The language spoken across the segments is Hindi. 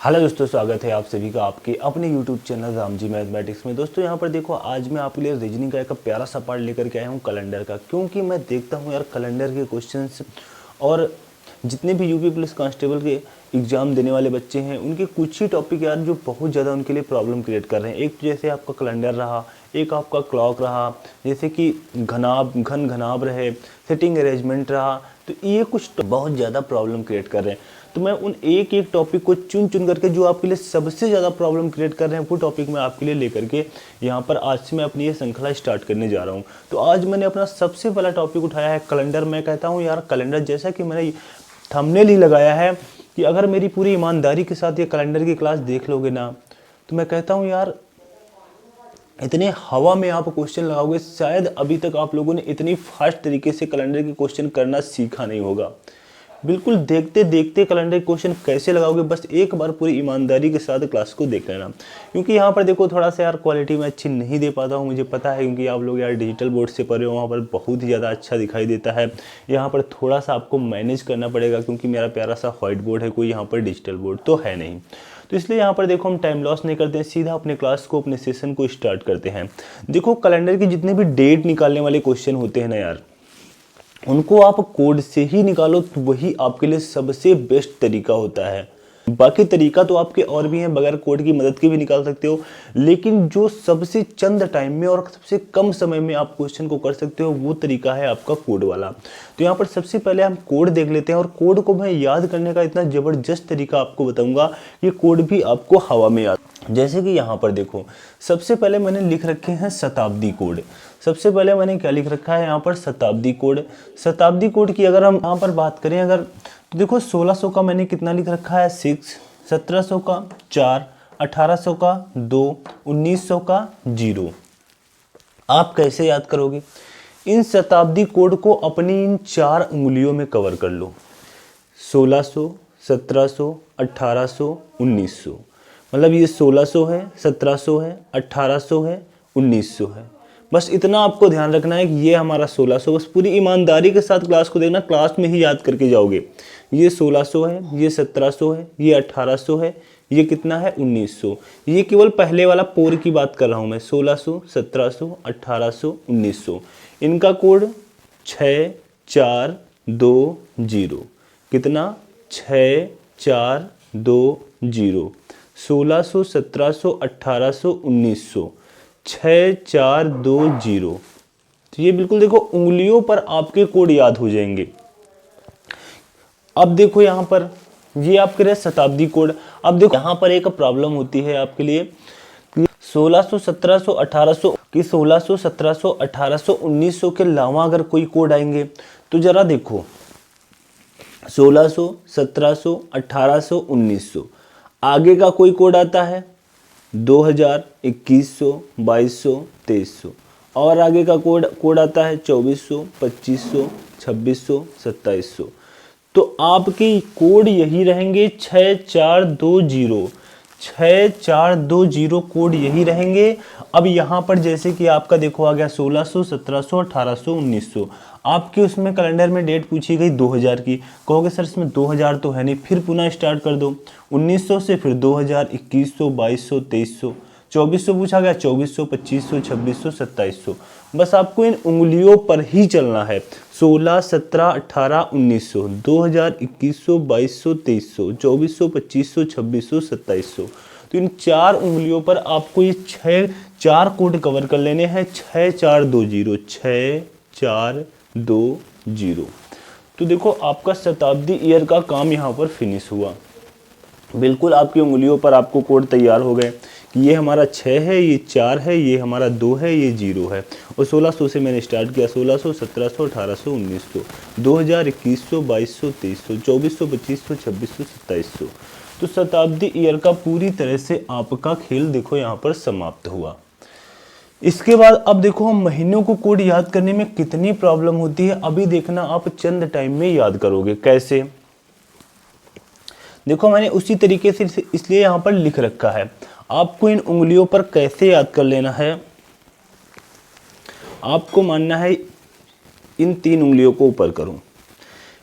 हेलो दोस्तों, स्वागत है आप सभी का आपके अपने यूट्यूब चैनल रामजी मैथमेटिक्स में। दोस्तों यहाँ पर देखो, आज मैं आपके लिए रीजनिंग का एक प्यारा सा पार्ट लेकर के आया हूँ कैलेंडर का, क्योंकि मैं देखता हूँ यार कैलेंडर के क्वेश्चंस और जितने भी यूपी पुलिस कांस्टेबल के एग्जाम देने वाले बच्चे हैं उनके कुछ ही टॉपिक यार जो बहुत ज़्यादा उनके लिए प्रॉब्लम क्रिएट कर रहे हैं। एक जैसे आपका कैलेंडर रहा, एक आपका क्लॉक रहा, जैसे कि घन घनाभ रहे, सेटिंग अरेंजमेंट रहा, तो ये कुछ बहुत ज़्यादा प्रॉब्लम क्रिएट कर रहे हैं। तो मैं उन एक एक टॉपिक को चुन चुन करके जो आपके लिए सबसे ज़्यादा प्रॉब्लम क्रिएट कर रहे हैं वो टॉपिक मैं आपके लिए लेकर के यहाँ पर आज से मैं अपनी ये श्रृंखला स्टार्ट करने जा रहा हूँ। तो आज मैंने अपना सबसे पहला टॉपिक उठाया है कैलेंडर। मैं कहता हूँ यार कैलेंडर, जैसा कि मैंने थंबनेल ही लगाया है कि अगर मेरी पूरी ईमानदारी के साथ ये कैलेंडर की क्लास देख लोगे ना, तो मैं कहता हूँ यार इतने हवा में आप क्वेश्चन लगाओगे, शायद अभी तक आप लोगों ने इतनी फास्ट तरीके से कैलेंडर के क्वेश्चन करना सीखा नहीं होगा। बिल्कुल देखते देखते कैलेंडर क्वेश्चन कैसे लगाओगे, बस एक बार पूरी ईमानदारी के साथ क्लास को देख लेना। क्योंकि यहाँ पर देखो थोड़ा सा यार क्वालिटी में अच्छी नहीं दे पाता हूँ, मुझे पता है, क्योंकि आप लोग यार डिजिटल बोर्ड से पढ़े हो, वहाँ पर बहुत ही ज़्यादा अच्छा दिखाई देता है। यहाँ पर थोड़ा सा आपको मैनेज करना पड़ेगा, क्योंकि मेरा प्यारा सा व्हाइट बोर्ड है, कोई यहाँ पर डिजिटल बोर्ड तो है नहीं। तो इसलिए यहाँ पर देखो हम टाइम लॉस नहीं करते हैं, सीधा अपने क्लास को, अपने सेशन को स्टार्ट करते हैं। देखो कैलेंडर के जितने भी डेट निकालने वाले क्वेश्चन होते हैं ना यार, उनको आप कोड से ही निकालो तो वही आपके लिए सबसे बेस्ट तरीका होता है। बाकी तरीका तो आपके और भी हैं, बगैर कोड की मदद के भी निकाल सकते हो, लेकिन जो सबसे चंद टाइम में और सबसे कम समय में आप क्वेश्चन को कर सकते हो वो तरीका है आपका कोड वाला। तो यहाँ पर सबसे पहले हम कोड देख लेते हैं, और कोड को मैं याद करने का इतना ज़बरदस्त तरीका आपको बताऊंगा, ये कोड भी आपको हवा में याद। जैसे कि यहाँ पर देखो, सबसे पहले मैंने लिख रखे हैं शताब्दी कोड। सबसे पहले मैंने क्या लिख रखा है यहाँ पर, शताब्दी कोड। शताब्दी कोड की अगर हम यहाँ पर बात करें, अगर तो देखो 1600 का मैंने कितना लिख रखा है 6, 1700 का 4, 1800 का 2, 1900 का 0। आप कैसे याद करोगे? इन शताब्दी कोड को अपनी इन 4 उंगलियों में कवर कर लो। 1600, 1700, 1800, 1900। मतलब ये 1600 है, 1700 है, 1800 है, 1900 है। बस इतना आपको ध्यान रखना है कि ये हमारा 1600, बस पूरी ईमानदारी के साथ क्लास को देखना, क्लास में ही याद करके जाओगे। ये 1600 है, ये 1700 है, ये 1800 है, ये कितना है 1900। ये केवल पहले वाला पोर की बात कर रहा हूँ मैं, 1600, 1700, 1800, 1900। इनका कोड 6420। कितना? 6420। 1600, 1700, 1800, 1900, 6420। तो ये बिल्कुल देखो उंगलियों पर आपके कोड याद हो जाएंगे। अब देखो यहाँ पर ये आपके रहे शताब्दी कोड। अब देखो यहाँ पर एक प्रॉब्लम होती है आपके लिए, 1600, 1700, 1800 कि 1600, 1700, 1800, 1900 के अलावा अगर कोई कोड आएंगे तो जरा देखो 1600, 1700, 1800, 1900, आगे का कोई कोड आता है 2000, 2100, 2200, 2300, और आगे का कोड आता है 2400, 2500, 2600, 2700। तो आपके कोड यही रहेंगे 6420। 6420 कोड यही रहेंगे। अब यहाँ पर जैसे कि आपका देखो आ गया 1600, 1700, 1800, 1900। आपके उसमें कैलेंडर में डेट पूछी गई 2000 की, कहोगे सर इसमें 2000 तो है नहीं, फिर पुनः स्टार्ट कर दो 1900 से, फिर 2000, 2100, 2200, 2300, 2400 पूछा गया, 2400, 2500, 2600, 2700। बस आपको इन उंगलियों पर ही चलना है। 16, 17, 18, 1900, 2000, 2100, 2200, 2300, 2400, 2500, 2600, 2700। तो इन 4 उंगलियों पर आपको ये 4 कोड कवर कर लेने हैं। 6420, 6420। तो देखो आपका शताब्दी ईयर का काम यहाँ पर फिनिश हुआ। बिल्कुल आपकी उंगलियों पर आपको कोड तैयार हो गए कि ये हमारा 6 है, ये 4 है, ये हमारा 2 है, ये 0 है। और 1600 से मैंने स्टार्ट किया, 1600, 1700, 1800, 1900, 2000, 2100, 2200, 2300, 2400, 2500, 2600, 2700। तो शताब्दी ईयर का पूरी तरह से आपका खेल देखो यहाँ पर समाप्त हुआ। इसके बाद अब देखो हम महीनों को कोड याद करने में कितनी प्रॉब्लम होती है, अभी देखना आप चंद टाइम में याद करोगे। कैसे? देखो मैंने उसी तरीके से इसलिए यहाँ पर लिख रखा है, आपको इन उंगलियों पर कैसे याद कर लेना है। आपको मानना है इन 3 उंगलियों को ऊपर करूं।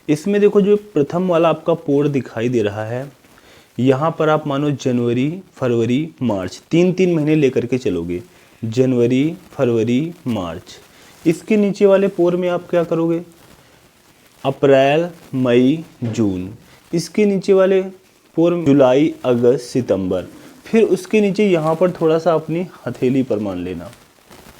इसमें देखो जो प्रथम वाला आपका पोर दिखाई दे रहा है, यहाँ पर आप मानो जनवरी फरवरी मार्च, 3 महीने लेकर के चलोगे, जनवरी फरवरी मार्च। इसके नीचे वाले पोर में आप क्या करोगे, अप्रैल मई जून। इसके नीचे वाले पोर में जुलाई अगस्त सितंबर। फिर उसके नीचे यहाँ पर थोड़ा सा अपनी हथेली पर मान लेना,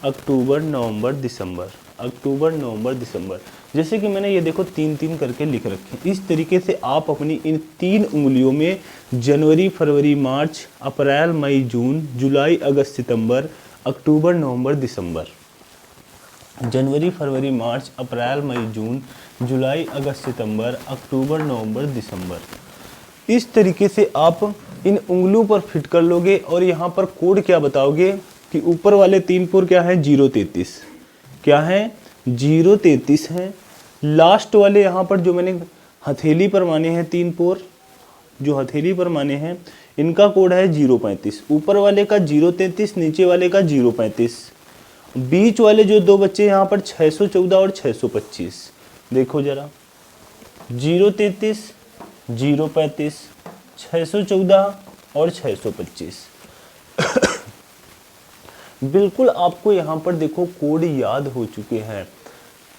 अक्टूबर नवंबर दिसंबर, अक्टूबर नवंबर दिसंबर। जैसे कि मैंने ये देखो 3 करके लिख रखे। इस तरीके से आप अपनी इन 3 उंगलियों में जनवरी फरवरी मार्च, अप्रैल मई जून, जुलाई अगस्त सितंबर, अक्टूबर नवंबर दिसंबर, जनवरी फरवरी मार्च, अप्रैल मई जून, जुलाई अगस्त सितंबर, अक्टूबर नवंबर दिसंबर। इस तरीके से आप इन उंगलियों पर फिट कर लोगे और यहाँ पर कोड क्या बताओगे कि ऊपर वाले 3 पोर क्या है, 033, क्या है 033 हैं। लास्ट वाले यहाँ पर जो मैंने हथेली पर माने हैं 3 पोर, जो हथेली पर माने हैं, इनका कोड है 035। ऊपर वाले का 033, नीचे वाले का 035। बीच वाले जो 2 बच्चे यहाँ पर 614 और 625, देखो जरा, 033, 035, 614 और 625। बिल्कुल आपको यहाँ पर देखो कोड याद हो चुके हैं,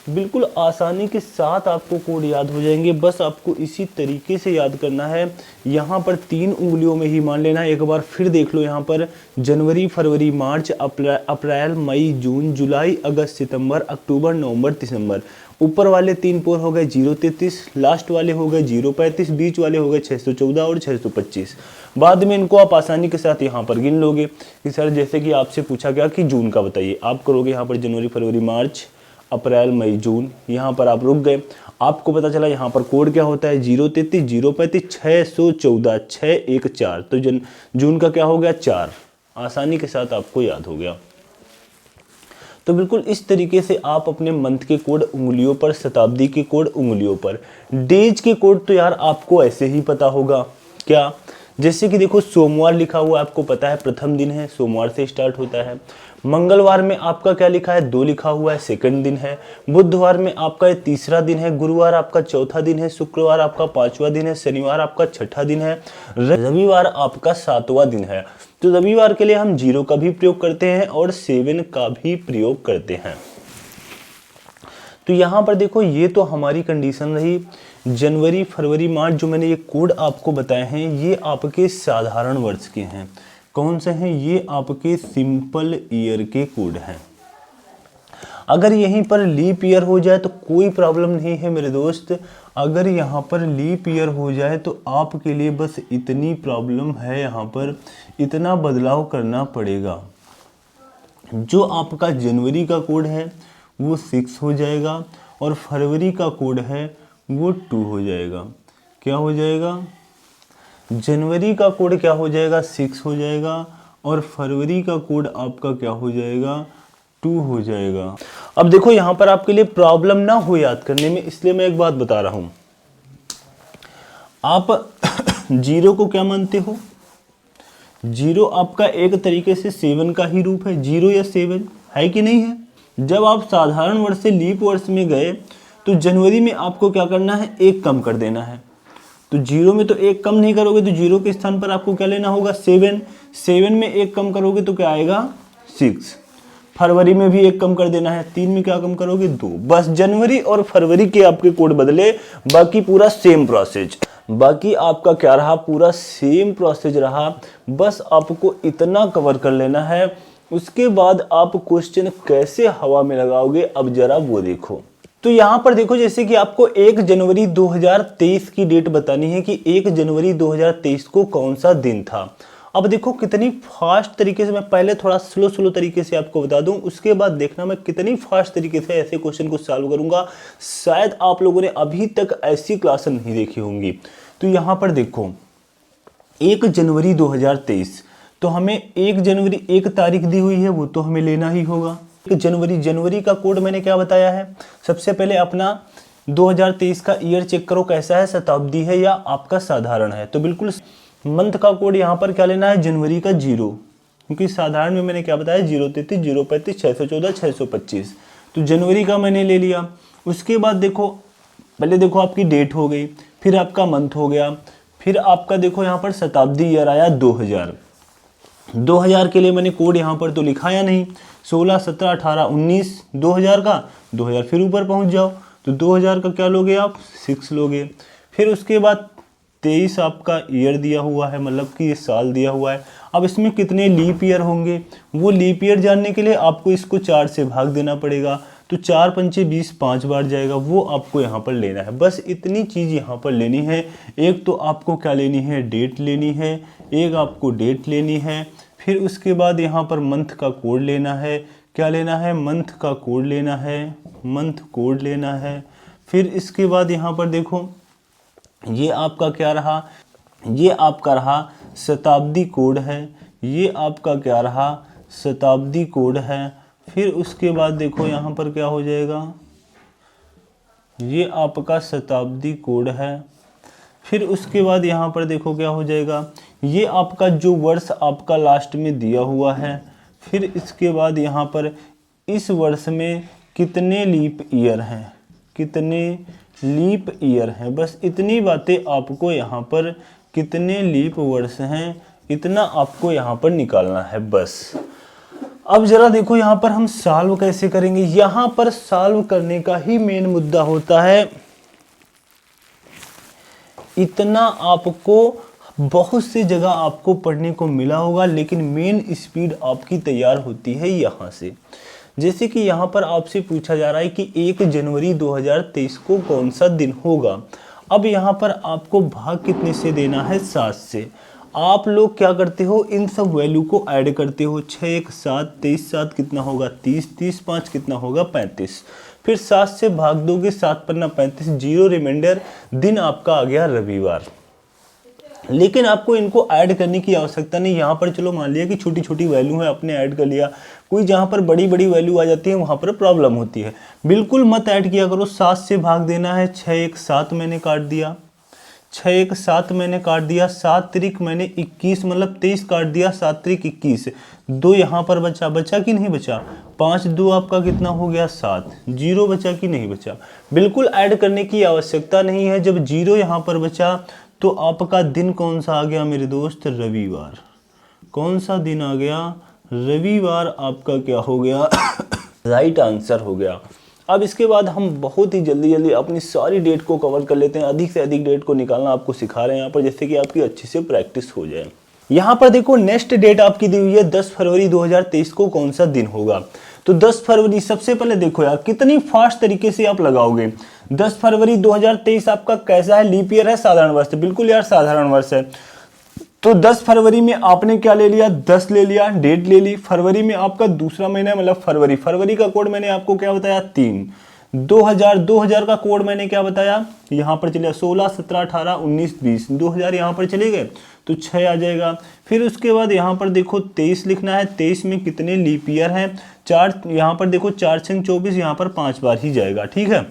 बिल्कुल आसानी के साथ आपको कोड याद हो जाएंगे। बस आपको इसी तरीके से याद करना है। यहाँ पर 3 उंगलियों में ही मान लेना। एक बार फिर देख लो, यहाँ पर जनवरी फरवरी मार्च, अप्रैल मई जून, जुलाई अगस्त सितंबर, अक्टूबर नवंबर दिसंबर। ऊपर वाले 3 पोर हो गए 033, लास्ट वाले हो गए 035, बीच वाले हो गए 614 और 625। बाद में इनको आप आसानी के साथ यहाँ पर गिन लोगे कि सर जैसे कि आपसे पूछा गया कि जून का बताइए, आप करोगे यहाँ पर जनवरी फरवरी मार्च, अप्रैल मई जून, यहाँ पर आप रुक गए। आपको पता चला यहाँ पर कोड क्या होता है, 033, 035, 614, 614। तो जून का क्या हो गया, 4। आसानी के साथ आपको याद हो गया। तो बिल्कुल इस तरीके से आप अपने मंथ के कोड उंगलियों पर, शताब्दी के कोड उंगलियों पर, डेज के कोड तो यार आपको ऐसे ही पता होगा। क्या, जैसे कि देखो सोमवार लिखा हुआ आपको पता है प्रथम दिन है, सोमवार से स्टार्ट होता है। मंगलवार में आपका क्या लिखा है, 2 लिखा हुआ है, सेकंड दिन है। बुधवार में आपका ये 3रा दिन है। गुरुवार आपका 4था दिन है। शुक्रवार आपका 5वां दिन है। शनिवार आपका 6ठा दिन है। रविवार आपका 7वां दिन है। तो रविवार के लिए हम 0 का भी प्रयोग करते हैं और 7 का भी प्रयोग करते हैं। तो यहाँ पर देखो ये तो हमारी कंडीशन रही। जनवरी फरवरी मार्च जो मैंने ये कोड आपको बताए हैं, ये आपके साधारण वर्ष के हैं। कौन से हैं, ये आपके सिंपल ईयर के कोड हैं। अगर यहीं पर लीप ईयर हो जाए तो कोई प्रॉब्लम नहीं है मेरे दोस्त। अगर यहाँ पर लीप ईयर हो जाए तो आपके लिए बस इतनी प्रॉब्लम है, यहाँ पर इतना बदलाव करना पड़ेगा। जो आपका जनवरी का कोड है वो 6 हो जाएगा और फरवरी का कोड है वो 2 हो जाएगा। क्या हो जाएगा, जनवरी का कोड क्या हो जाएगा, 6 हो जाएगा और फरवरी का कोड आपका क्या हो जाएगा, 2 हो जाएगा। अब देखो यहाँ पर आपके लिए प्रॉब्लम ना हो याद करने में, इसलिए मैं एक बात बता रहा हूं। आप 0 को क्या मानते हो, 0 आपका एक तरीके से 7 का ही रूप है। 0 या 7 है कि नहीं है। जब आप साधारण वर्ष से लीप वर्ष में गए तो जनवरी में आपको क्या करना है, 1 कम कर देना है। तो 0 में तो 1 कम नहीं करोगे, तो 0 के स्थान पर आपको क्या लेना होगा, 7। 7 में 1 कम करोगे तो क्या आएगा, 6। फरवरी में भी 1 कम कर देना है। 3 में क्या कम करोगे, 2। बस जनवरी और फरवरी के आपके कोड बदले, बाकी पूरा सेम प्रोसेस। बाकी आपका क्या रहा, पूरा सेम प्रोसेस रहा। बस आपको इतना कवर कर लेना है। उसके बाद आप क्वेश्चन कैसे हवा में लगाओगे, अब जरा वो देखो। तो यहाँ पर देखो, जैसे कि आपको 1 जनवरी 2023 की डेट बतानी है कि 1 जनवरी 2023 को कौन सा दिन था। अब देखो कितनी फास्ट तरीके से, मैं पहले थोड़ा स्लो तरीके से आपको बता दूं, उसके बाद देखना मैं कितनी फास्ट तरीके से ऐसे क्वेश्चन को सॉल्व करूंगा। शायद आप लोगों ने अभी तक ऐसी क्लास नहीं देखी होंगी। तो यहाँ पर देखो 1 जनवरी 2023, तो हमें 1 जनवरी 1 तारीख दी हुई है, वो तो हमें लेना ही होगा। जनवरी का कोड मैंने क्या बताया है, सबसे पहले अपना 2023 का ईयर चेक करो कैसा है, शताब्दी है या आपका साधारण है। तो बिल्कुल मंथ का कोड यहाँ पर क्या लेना है, जनवरी का 0, क्योंकि साधारण में मैंने क्या बताया 033, 035, 614, 625। तो जनवरी का मैंने ले लिया। उसके बाद देखो, पहले देखो आपकी डेट हो गई, फिर आपका मंथ हो गया, फिर आपका देखो यहाँ पर शताब्दी ईयर आया 2000। 2000 के लिए मैंने कोड यहाँ पर तो लिखाया नहीं, 16, 17, 18, 19, 2000 का 2000 फिर ऊपर पहुँच जाओ, तो 2000 का क्या लोगे आप 6 लोगे। फिर उसके बाद 23 आपका ईयर दिया हुआ है, मतलब कि ये साल दिया हुआ है। अब इसमें कितने लीप ईयर होंगे, वो लीप ईयर जानने के लिए आपको इसको 4 से भाग देना पड़ेगा, तो 4 पंचे 20 5 बार जाएगा, वो आपको यहाँ पर लेना है। बस इतनी चीज़ यहाँ पर लेनी है। एक तो आपको क्या लेनी है, डेट लेनी है, एक आपको डेट लेनी है। फिर उसके बाद यहाँ पर मंथ का कोड लेना है। क्या लेना है, मंथ का कोड लेना है, मंथ कोड लेना है। फिर इसके बाद यहाँ पर देखो ये आपका क्या रहा, ये आपका रहा शताब्दी कोड है, ये आपका क्या रहा शताब्दी कोड है। फिर उसके बाद देखो यहाँ पर क्या हो जाएगा, ये आपका शताब्दी कोड है। फिर उसके बाद यहाँ पर देखो क्या हो जाएगा, ये आपका जो वर्ष आपका लास्ट में दिया हुआ है। फिर इसके बाद यहाँ पर इस वर्ष में कितने लीप ईयर हैं, कितने लीप ईयर हैं, बस इतनी बातें आपको यहाँ पर, कितने लीप वर्ष हैं इतना आपको यहाँ पर निकालना है बस। अब जरा देखो यहाँ पर हम सॉल्व कैसे करेंगे। यहाँ पर सॉल्व करने का ही मेन मुद्दा होता है, इतना आपको बहुत सी जगह आपको पढ़ने को मिला होगा, लेकिन मेन स्पीड आपकी तैयार होती है यहाँ से। जैसे कि यहाँ पर आपसे पूछा जा रहा है कि 1 जनवरी 2023 को कौन सा दिन होगा। अब यहाँ पर आपको भाग कितने से देना है, 7 से। आप लोग क्या करते हो, इन सब वैल्यू को ऐड करते हो, 6 1 7, 23 7 कितना होगा 30, 30 5 कितना होगा 35। फिर 7 से भाग दोगे, 7 पन्ना 35, 0 रिमाइंडर, दिन आपका आ गया रविवार। लेकिन आपको इनको ऐड करने की आवश्यकता नहीं। यहाँ पर चलो मान लिया कि छोटी छोटी वैल्यू है, आपने ऐड कर लिया। कोई जहाँ पर बड़ी बड़ी वैल्यू आ जाती है वहाँ पर प्रॉब्लम होती है, बिल्कुल मत ऐड किया करो। 7 से भाग देना है, 6 1 7 मैंने काट दिया, 6 1 7 मैंने काट दिया, 7 त्रिक मैंने 21 मतलब 23 काट दिया, 7 त्रिक 21, 2 यहाँ पर बचा, बचा कि नहीं बचा, 5 2 आपका कितना हो गया 7, 0 बचा कि नहीं बचा। बिल्कुल ऐड करने की आवश्यकता नहीं है। जब 0 यहाँ पर बचा तो आपका दिन कौन सा आ गया मेरे दोस्त, रविवार। कौन सा दिन आ गया, रविवार आपका क्या हो गया राइट आंसर हो गया। अब इसके बाद हम बहुत ही जल्दी अपनी सारी डेट को कवर कर लेते हैं। अधिक से अधिक डेट को निकालना आपको सिखा रहे हैं यहाँ पर, जैसे कि आपकी अच्छे से प्रैक्टिस हो जाए। यहाँ पर देखो नेक्स्ट डेट आपकी दी हुई है 10 फरवरी 2023 को कौन सा दिन होगा। तो 10 फरवरी, सबसे पहले देखो यार कितनी फास्ट तरीके से आप लगाओगे। 10 फरवरी 2023 आपका कैसा है, लीप ईयर है, साधारण वर्ष है, बिल्कुल यार साधारण वर्ष है। तो 10 फरवरी में आपने क्या ले लिया, 10 ले लिया, डेट ले ली। फरवरी में आपका दूसरा महीना है, मतलब फरवरी। फरवरी का कोड मैंने आपको क्या बताया, 3। 2000 का कोड मैंने क्या बताया, यहाँ पर चलिए 16 17 18 19 20, 2000 यहाँ पर चले गए तो 6 आ जाएगा। फिर उसके बाद यहाँ पर देखो 23 लिखना है। 23 में कितने लीप ईयर हैं, 4। यहाँ पर देखो 4 6 24, यहाँ पर 5 बार ही जाएगा, ठीक है।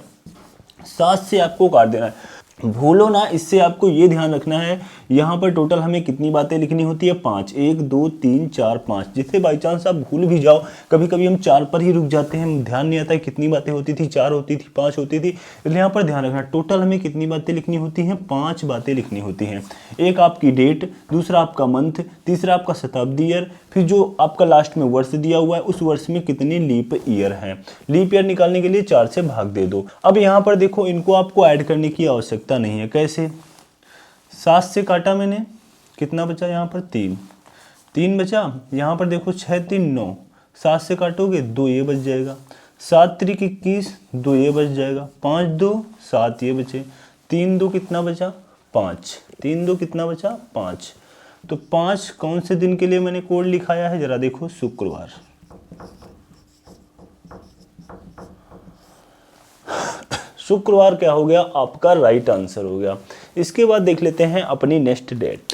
7 से आपको काट देना है, भूलो ना। इससे आपको ये ध्यान रखना है, यहाँ पर टोटल हमें कितनी बातें लिखनी होती है, 5। 1 2 3 4 5। जिससे बाई चांस आप भूल भी जाओ, कभी कभी हम 4 पर ही रुक जाते हैं, ध्यान नहीं आता है कितनी बातें होती थी, 4 होती थी, 5 होती थी। इसलिए यहाँ पर ध्यान रखना, टोटल हमें कितनी बातें लिखनी होती हैं, 5 बातें लिखनी होती हैं। एक आपकी डेट, दूसरा आपका मंथ, तीसरा आपका शताब्दी ईयर, फिर जो आपका लास्ट में वर्ष दिया हुआ है उस वर्ष में कितने लीप ईयर हैं। लीप ईयर निकालने के लिए 4 से भाग दे दो। अब यहाँ पर देखो इनको आपको ऐड करने की आवश्यकता नहीं है। कैसे, 7 से काटा मैंने, कितना बचा यहाँ पर 3 बचा। यहाँ पर देखो 6 3 9, 7 से काटोगे 2, ये बच जाएगा। 7 त्रिक 21, 2 ये बच जाएगा। 5 2 7 ये बचे। 3 2 कितना बचा, 5। 3 2 कितना बचा, 5। तो 5 कौन से दिन के लिए मैंने कोड लिखाया है, जरा देखो, शुक्रवार। शुक्रवार क्या हो गया, आपका राइट आंसर हो गया। इसके बाद देख लेते हैं अपनी नेक्स्ट डेट।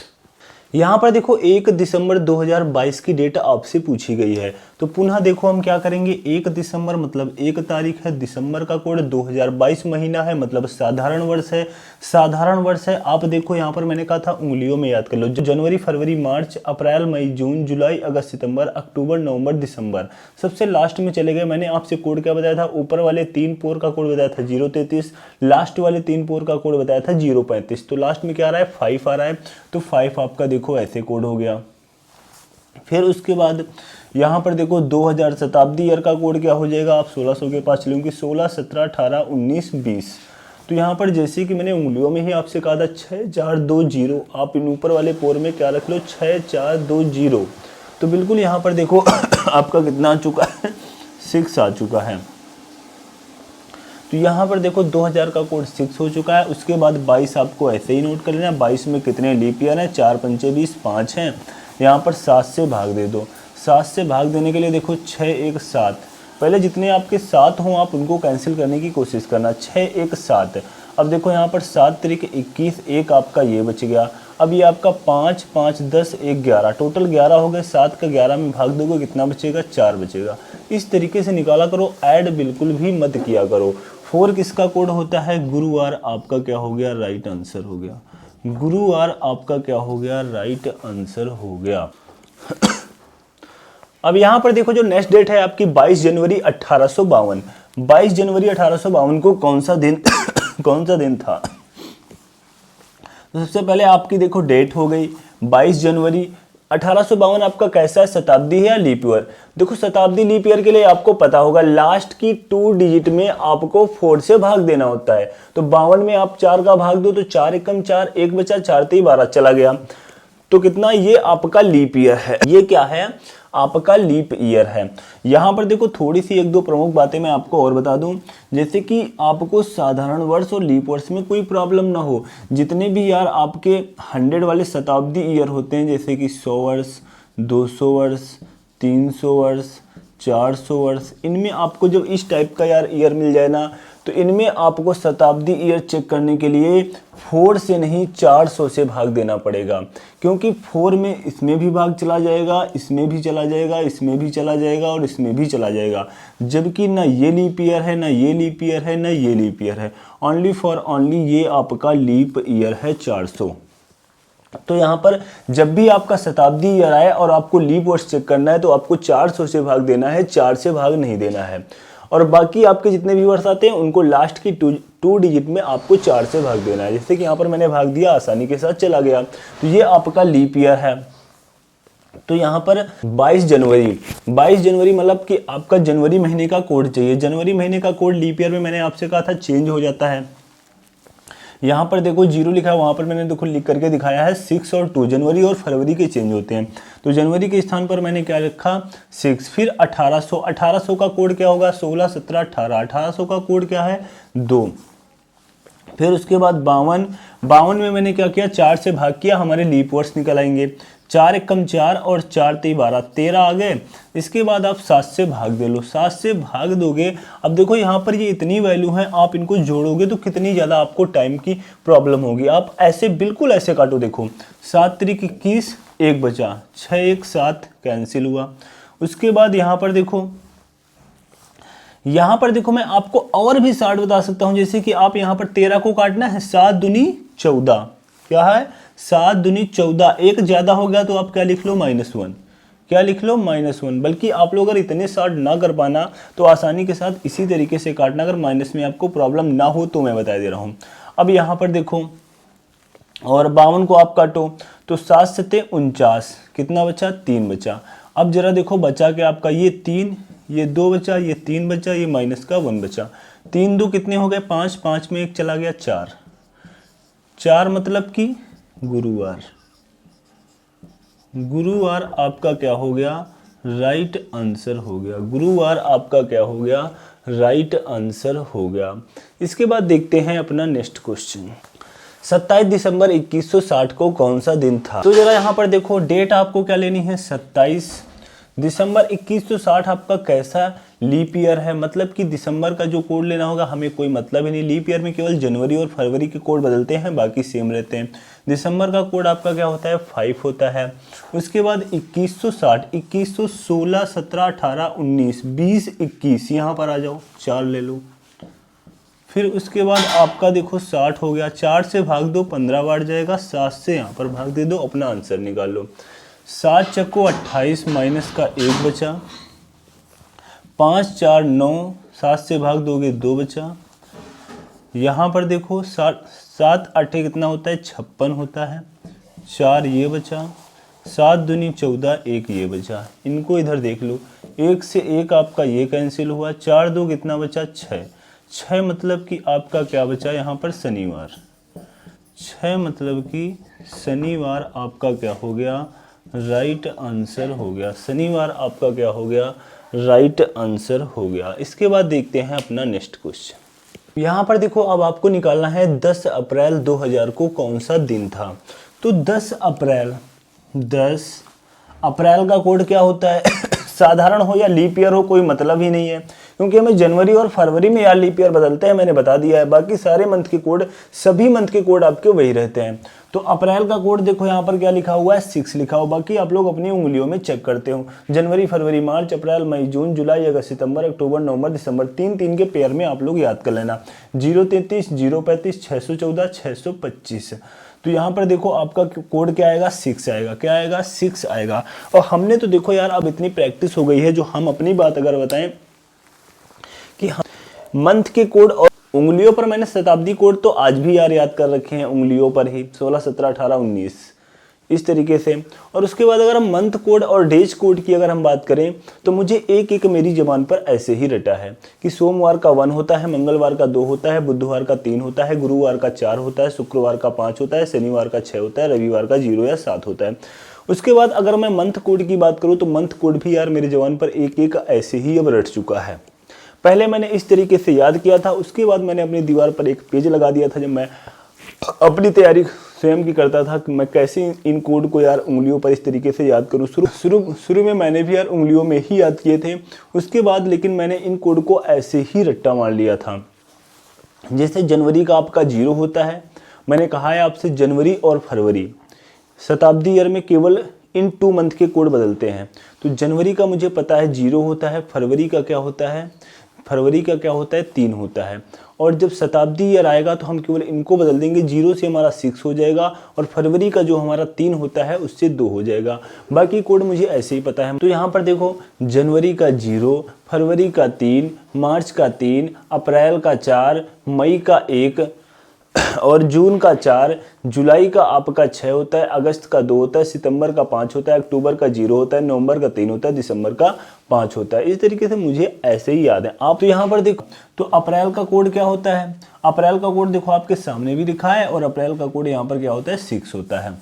यहाँ पर देखो 1 दिसंबर 2022 की डेट आपसे पूछी गई है। तो पुनः देखो हम क्या करेंगे, 1 दिसंबर मतलब 1 तारीख है, दिसंबर का कोड 2022 महीना है, मतलब साधारण वर्ष है। साधारण वर्ष है। आप देखो यहाँ पर मैंने कहा था उंगलियों में याद कर लो, जनवरी, फरवरी, मार्च, अप्रैल, मई, जून, जुलाई, अगस्त, सितंबर, अक्टूबर, नवंबर, दिसंबर। सबसे लास्ट में चले गए, मैंने आपसे कोड क्या बताया था, ऊपर वाले 3 पोर का कोड बताया था 033, लास्ट वाले 3 पोर का कोड बताया था 035। तो लास्ट में क्या आ रहा है, 5 आ रहा है। तो 5 आपका देखो ऐसे कोड हो गया। फिर उसके बाद यहाँ पर देखो 2000 शताब्दी ईयर का कोड क्या हो जाएगा, आप 1600 के पास चलेंगे, 16, 17, 18, 19, 20। तो यहाँ पर जैसे कि मैंने उंगलियों में ही आपसे कहा था 6420, आप इन ऊपर वाले पोर में क्या रख लो, 6420। तो बिल्कुल यहाँ पर देखो आपका कितना आ चुका है, 6 आ चुका है। तो यहाँ पर देखो 2000 का कोड 6 हो चुका है। उसके बाद 22 आपको ऐसे ही नोट कर लेना है। 22 में कितने लीप ईयर हैं, 4 पंचे 20, 5 हैं। यहाँ पर 7 से भाग दे दो। 7 से भाग देने के लिए देखो 6 1 7, पहले जितने आपके 7 हों आप उनको कैंसिल करने की कोशिश करना। 6 1 7। अब देखो यहाँ पर 7 तरीके 21, एक आपका ये बच गया। अब ये आपका 5 5 10 1 11, टोटल 11 हो गए। 7 का 11 में भाग दोगे कितना बचेगा, 4 बचेगा। इस तरीके से निकाला करो, ऐड बिल्कुल भी मत किया करो। 4 किसका कोड होता है, गुरुवार। आपका क्या हो गया, राइट आंसर हो गया। गुरुवार आपका क्या हो गया, राइट आंसर हो गया। अब यहाँ पर देखो जो नेक्स्ट डेट है आपकी 22 जनवरी 1852। 22 जनवरी 1852 को कौन सा दिन कौन सा दिन था। तो सबसे पहले आपकी देखो डेट हो गई 22 जनवरी 1852। आपका कैसा है, शताब्दी है या लीप ईयर। देखो शताब्दी लीप ईयर के लिए आपको पता होगा लास्ट की 2 डिजिट में आपको 4 से भाग देना होता है। तो 52 में आप 4 का भाग दो तो 4 एकम 4, 1 बचा, 4 3 12 चला गया। तो कितना, ये आपका लीप ईयर है। ये क्या है, आपका लीप ईयर है। यहाँ पर देखो थोड़ी सी 1 2 प्रमुख बातें मैं आपको और बता दूं, जैसे कि आपको साधारण वर्ष और लीप वर्ष में कोई प्रॉब्लम ना हो। जितने भी यार आपके 100 वाले शताब्दी ईयर होते हैं, जैसे कि 100 वर्ष, 200 वर्ष, 300 वर्ष, 400 वर्ष, इनमें आपको जब इस टाइप का यार ईयर मिल जाए ना, तो इनमें आपको शताब्दी ईयर चेक करने के लिए 4 से नहीं 400 से भाग देना पड़ेगा। क्योंकि 4 में इसमें भी भाग चला जाएगा, इसमें भी चला जाएगा, इसमें भी चला जाएगा और इसमें भी चला जाएगा। जबकि ना ये लीप ईयर है, ना ये लीप ईयर है, ना ये लीप ईयर है। ओनली फॉर ओनली ये आपका लीप ईयर है 400। तो यहाँ पर जब भी आपका शताब्दी ईयर आए और आपको लीप वर्ष चेक करना है तो आपको 400 से भाग देना है, 4 से भाग नहीं देना है। और बाकी आपके जितने भी वर्ष आते हैं उनको लास्ट की 2 डिजिट में आपको 4 से भाग देना है। जैसे कि यहाँ पर मैंने भाग दिया, आसानी के साथ चला गया। तो ये आपका लीप ईयर है। तो यहाँ पर 22 जनवरी मतलब कि आपका जनवरी महीने का कोड चाहिए। जनवरी महीने का कोड लीप ईयर में मैंने आपसे कहा था चेंज हो जाता है। यहाँ पर देखो 0 लिखा है, वहाँ पर मैंने देखो लिख करके दिखाया है 6 और 2, जनवरी और फरवरी के चेंज होते हैं। तो जनवरी के स्थान पर मैंने क्या लिखा, 6। फिर 1800 का कोड क्या होगा, 16 17 18, 1800 का कोड क्या है, 2। फिर उसके बाद 52 में मैंने क्या किया, 4 से भाग किया, हमारे लीप वर्ष निकल आएंगे। 4 एकम 4 और 4 3 12, 13 आ गए। इसके बाद आप 7 से भाग दे लो, 7 से भाग दोगे। अब देखो यहाँ पर ये इतनी वैल्यू है, आप इनको जोड़ोगे तो कितनी ज़्यादा आपको टाइम की प्रॉब्लम होगी। आप ऐसे बिल्कुल ऐसे काटो, देखो 7 3 21, 1 बचा, 6 1 7 कैंसिल हुआ। उसके बाद यहाँ पर देखो मैं आपको और भी 60 बता सकता हूँ। जैसे कि आप यहाँ पर 13 को काटना है, 7 दूनी 14, क्या है 7 दूनी 14, एक ज्यादा हो गया तो आप क्या लिख लो, -1। क्या लिख लो, -1। बल्कि आप लोग अगर इतने 60 ना कर पाना तो आसानी के साथ इसी तरीके से काटना, अगर माइनस में आपको प्रॉब्लम ना हो तो मैं बता दे रहा हूँ। अब यहाँ पर देखो और 52 को आप काटो तो 7 7 49, कितना बचा, 3 बचा। अब जरा देखो बचा के आपका ये 3, ये 2 बचा, ये 3 बचा, ये माइनस का 1 बचा। 3 2 कितने हो गए, 5, 5 में 1 चला गया, 4 मतलब कि गुरुवार आपका क्या हो गया, राइट आंसर हो गया। गुरुवार आपका क्या हो गया, राइट आंसर हो गया। इसके बाद देखते हैं अपना नेक्स्ट क्वेश्चन। 27 दिसंबर 2160 को कौन सा दिन था। तो जरा यहाँ पर देखो डेट आपको क्या लेनी है, 27 दिसंबर 2160 आपका कैसा लीप ईयर है। मतलब कि दिसंबर का जो कोड लेना होगा हमें कोई मतलब ही नहीं। लीप ईयर में केवल जनवरी और फरवरी के कोड बदलते हैं, बाकी सेम रहते हैं। दिसंबर का कोड आपका क्या होता है, 5 होता है। उसके बाद 2160, 2116, 17, 18, 19, 20, 21, यहाँ पर आ जाओ, 4 ले लो। फिर उसके बाद आपका देखो 60 हो गया, 4 से भाग दो 15 बार जाएगा, 7 से यहाँ पर भाग दे दो, अपना आंसर निकाल लो। 7 चक्को 28 माइनस का 1 बचा, 5 4 9, 7 से भाग दोगे 2 बचा। यहाँ पर देखो 7 8 कितना होता है 56 होता है, 4 ये बचा, 7 दूनी 14, 1 ये बचा। इनको इधर देख लो, 1 से 1 आपका ये कैंसिल हुआ, 4 2 कितना बचा 6, 6 मतलब कि आपका क्या बचा यहाँ पर शनिवार, 6 मतलब कि शनिवार आपका क्या हो गया, राइट आंसर हो गया। शनिवार आपका क्या हो गया, राइट आंसर हो गया। इसके बाद देखते हैं अपना नेक्स्ट क्वेश्चन। यहाँ पर देखो अब आपको निकालना है 10 अप्रैल 2000 को कौन सा दिन था। तो 10 अप्रैल का कोड क्या होता है साधारण हो या लीप ईयर हो कोई मतलब ही नहीं है, क्योंकि हमें जनवरी और फरवरी में यार लीप ईयर बदलते हैं, मैंने बता दिया है। बाकी सारे मंथ के कोड, सभी मंथ के कोड आपके वही रहते हैं। तो अप्रैल का कोड देखो यहाँ पर क्या लिखा हुआ है 6 लिखा हुआ, बाकी आप लोग अपनी उंगलियों में चेक करते हो। जनवरी फरवरी मार्च अप्रैल मई जून जुलाई अगस्त सितंबर अक्टूबर नवंबर दिसंबर, 3 के पेयर में आप लोग याद कर लेना। 033 035 614 625। तो यहाँ पर देखो आपका कोड क्या आएगा 6 आएगा, क्या आएगा 6 आएगा। और हमने तो देखो यार अब इतनी प्रैक्टिस हो गई है, जो हम अपनी बात अगर बताएं कि हम मंथ के कोड और उंगलियों पर, मैंने शताब्दी कोड तो आज भी यार याद कर रखे हैं उंगलियों पर ही, 16 17 18 19 इस तरीके से। और उसके बाद अगर हम मंथ कोड और डेज कोड की अगर हम बात करें तो मुझे एक एक मेरी जबान पर ऐसे ही रटा है कि सोमवार का 1 होता है, मंगलवार का 2 होता है, बुधवार का 3 होता है, गुरुवार का 4 होता है, शुक्रवार का 5 होता है, शनिवार का 6 होता है, रविवार का 0 या 7 होता है। उसके बाद अगर मैं मंथ कोड की बात करूँ तो मंथ कोड भी यार मेरी जबान पर एक एक ऐसे ही अब रट चुका है। पहले मैंने इस तरीके से याद किया था, उसके बाद मैंने अपनी दीवार पर एक पेज लगा दिया था जब मैं अपनी तैयारी स्वयं की करता था कि मैं कैसे इन कोड को यार उंगलियों पर इस तरीके से याद करूँ। शुरू में मैंने भी यार उंगलियों में ही याद किए थे, उसके बाद लेकिन मैंने इन कोड को ऐसे ही रट्टा मार लिया था। जैसे जनवरी का आपका 0 होता है, मैंने कहा है आपसे जनवरी और फरवरी शताब्दी ईयर में केवल इन 2 मंथ के कोड बदलते हैं। तो जनवरी का मुझे पता है 0 होता है, फरवरी का क्या होता है, 3 होता है। और जब शताब्दी ईयर आएगा तो हम केवल इनको बदल देंगे, 0 से हमारा 6 हो जाएगा और फरवरी का जो हमारा 3 होता है उससे 2 हो जाएगा। बाकी कोड मुझे ऐसे ही पता है। तो यहाँ पर देखो जनवरी का 0, फरवरी का 3, मार्च का 3, अप्रैल का 4, मई का 1 और जून का 4, जुलाई का आपका 6 होता है, अगस्त का 2 होता है, सितंबर का 5 होता है, अक्टूबर का 0 होता है, नवंबर का 3 होता है, दिसंबर का 5 होता है। इस तरीके से मुझे ऐसे ही याद है। आप तो यहाँ पर देखो तो अप्रैल का कोड क्या होता है, अप्रैल का कोड देखो आपके सामने भी लिखा है और अप्रैल का कोड यहाँ पर क्या होता है 6 होता है।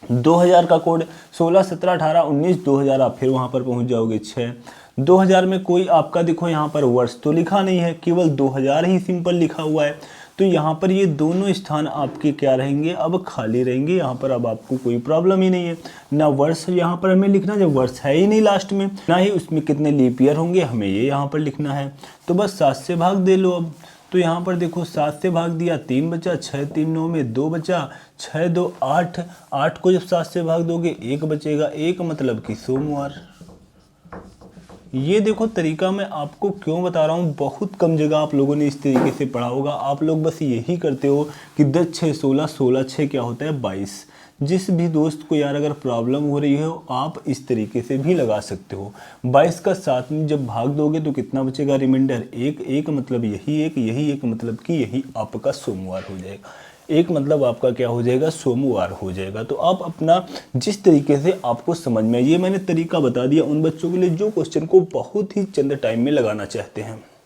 2000 का कोड 16 17 18 19 2000 आप फिर वहाँ पर पहुँच जाओगे 6। 2000 में कोई आपका देखो यहाँ पर वर्ष तो लिखा नहीं है, केवल 2000 ही सिंपल लिखा हुआ है। तो यहाँ पर ये दोनों स्थान आपके क्या रहेंगे, अब खाली रहेंगे। यहाँ पर अब आपको कोई प्रॉब्लम ही नहीं है, ना वर्ष यहाँ पर हमें लिखना, जब वर्ष है ही नहीं लास्ट में, ना ही उसमें कितने लीप ईयर होंगे हमें ये यहाँ पर लिखना है। तो बस 7 से भाग दे लो अब। तो यहाँ पर देखो 7 से भाग दिया 3 बचा, 6 3 9 में 2 बचा, 6 2 8, 8 को जब 7 से भाग दोगे 1 बचेगा, 1 मतलब कि सोमवार। ये देखो तरीका मैं आपको क्यों बता रहा हूँ, बहुत कम जगह आप लोगों ने इस तरीके से पढ़ा होगा। आप लोग बस यही करते हो कि 10 6 16, 16 6 क्या होता है 22। जिस भी दोस्त को यार अगर प्रॉब्लम हो रही है आप इस तरीके से भी लगा सकते हो। 22 का 7 में जब भाग दोगे तो कितना बचेगा रिमाइंडर, 1 1 मतलब यही एक मतलब कि यही आपका सोमवार हो जाएगा। एक मतलब आपका क्या हो जाएगा सोमवार हो जाएगा। तो आप अपना जिस तरीके से आपको समझ में, ये मैंने तरीका बता दिया उन बच्चों के लिए जो क्वेश्चन को बहुत ही चंद टाइम में लगाना चाहते हैं।